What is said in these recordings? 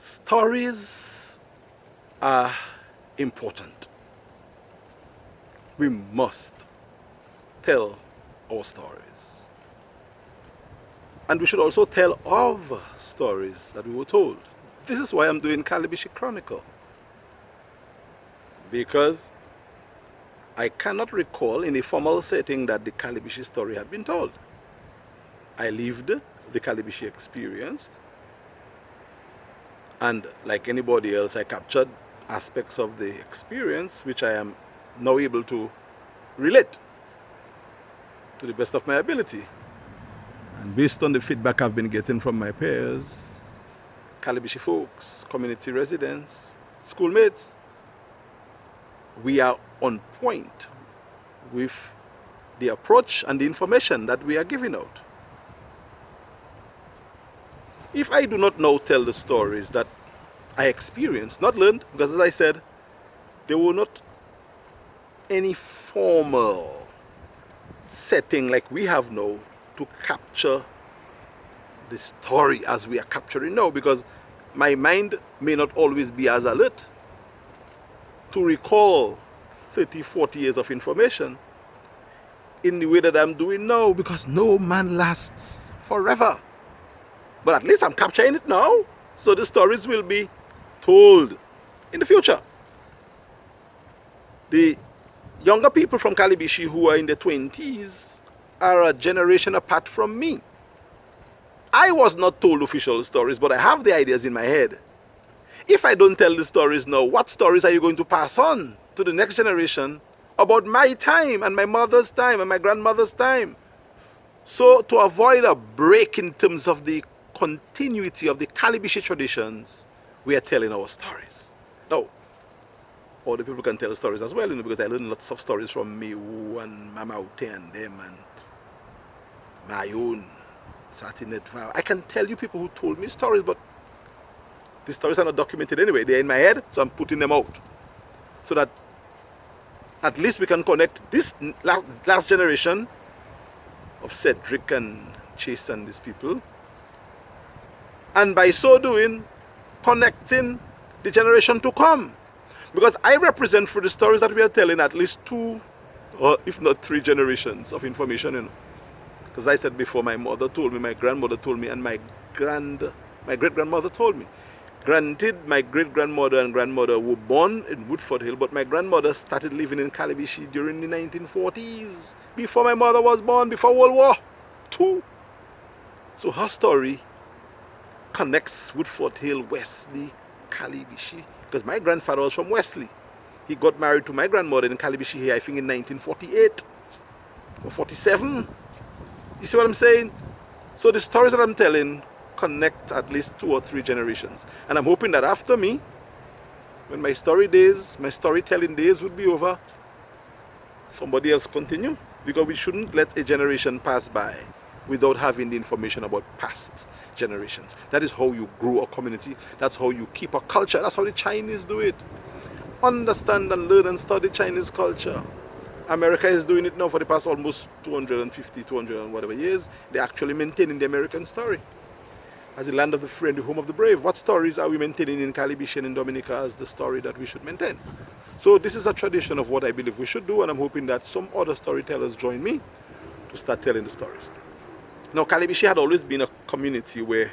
Stories are important. We must tell our stories. And we should also tell of stories that we were told. This is why I'm doing Calibishie Chronicle. Because I cannot recall in a formal setting that the Calibishie story had been told. I lived the Calibishie experience, and like anybody else, I captured aspects of the experience which I am now able to relate to the best of my ability. And based on the feedback I've been getting from my peers, Calibishie folks, community residents, schoolmates, we are on point with the approach and the information that we are giving out. If I do not now tell the stories that I experienced, not learned, because as I said, there were not any formal setting like we have now to capture the story as we are capturing now, because my mind may not always be as alert to recall 30, 40 years of information in the way that I'm doing now, because no man lasts forever. But at least I'm capturing it now, so the stories will be told in the future. The younger people from Calibishie who are in their 20s are a generation apart from me. I was not told official stories, but I have the ideas in my head. If I don't tell the stories now, what stories are you going to pass on to the next generation about my time and my mother's time and my grandmother's time? So to avoid a break in terms of the continuity of the Calibishie traditions, we are telling our stories. Now, other people can tell stories as well, because I learned lots of stories from Mewu and Mama Ute and them and my own Satinet. I can tell you people who told me stories, but the stories are not documented anyway. They're in my head, so I'm putting them out, so that at least we can connect this last generation of Cedric and Chase and these people, and by so doing, connecting the generation to come. Because I represent, through the stories that we are telling, at least 2 or if not 3 generations of information. Because I said before, my mother told me, my grandmother told me, and my great-grandmother told me. Granted, my great-grandmother and grandmother were born in Woodford Hill, but my grandmother started living in Calibishie during the 1940s, before my mother was born, before World War II. So her story connects Woodford Hill, Wesley, Calibishie, because my grandfather was from Wesley. He got married to my grandmother in Calibishie here, I think in 1948 or 47. You see what I'm saying? So the stories that I'm telling connect at least 2 or 3 generations. And I'm hoping that after me, when my storytelling days would be over, somebody else continue. Because we shouldn't let a generation pass by without having the information about past generations. That is how you grow a community. That's how you keep a culture. That's how the Chinese do it. Understand and learn and study Chinese culture. America is doing it now for the past almost 250, 200 and whatever years. They're actually maintaining the American story as the land of the free and the home of the brave. What stories are we maintaining in Calibishie and in Dominica as the story that we should maintain? So this is a tradition of what I believe we should do, and I'm hoping that some other storytellers join me to start telling the stories. Now, Calibishie had always been a community where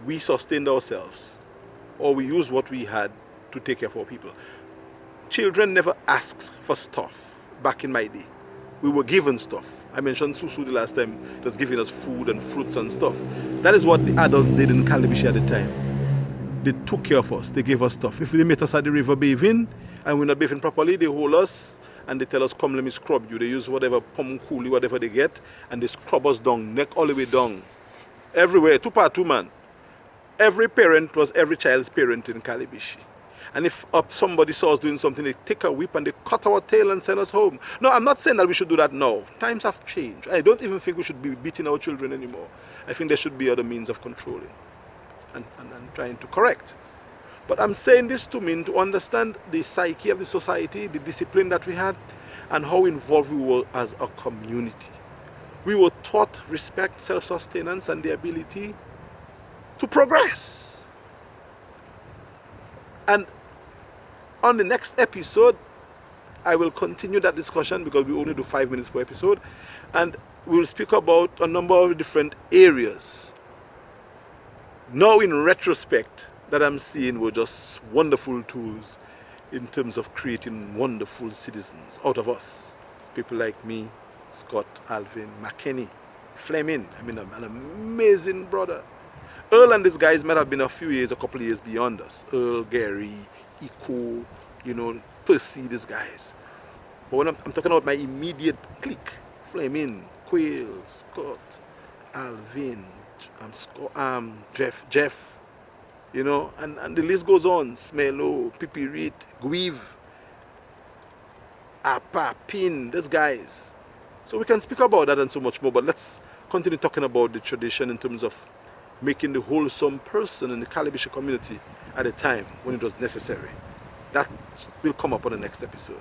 we sustained ourselves, or we used what we had to take care of our people. Children never asked for stuff back in my day. We were given stuff. I mentioned Susu the last time, just giving us food and fruits and stuff. That is what the adults did in Calibishie at the time. They took care of us. They gave us stuff. If they met us at the river bathing and we're not bathing properly, they hold us and they tell us, come, let me scrub you. They use whatever pom coolie, whatever they get, and they scrub us down, neck all the way down. Everywhere, 2 man. Every parent was every child's parent in Calibishie. And if somebody saw us doing something, they take a whip and they cut our tail and send us home. No, I'm not saying that we should do that now. Times have changed. I don't even think we should be beating our children anymore. I think there should be other means of controlling and trying to correct. But I'm saying this to mean to understand the psyche of the society, the discipline that we had, and how involved we were as a community. We were taught respect, self-sustenance, and the ability to progress. And on the next episode, I will continue that discussion because we only do 5 minutes per episode, and we'll speak about a number of different areas. Now in retrospect, that I'm seeing were just wonderful tools in terms of creating wonderful citizens out of us. People like me, Scott, Alvin, McKinney, Fleming. I mean, an amazing brother. Earl and these guys might have been a couple of years beyond us. Earl, Gary, Eco, Percy, these guys. But when I'm talking about my immediate clique, Fleming, Quail, Scott, Alvin, Jeff, and the list goes on. Smello, Pippi Reed, Guive, Apa, Pin, these guys. So we can speak about that and so much more, but let's continue talking about the tradition in terms of making the wholesome person in the Calibishie community at a time when it was necessary. That will come up on the next episode.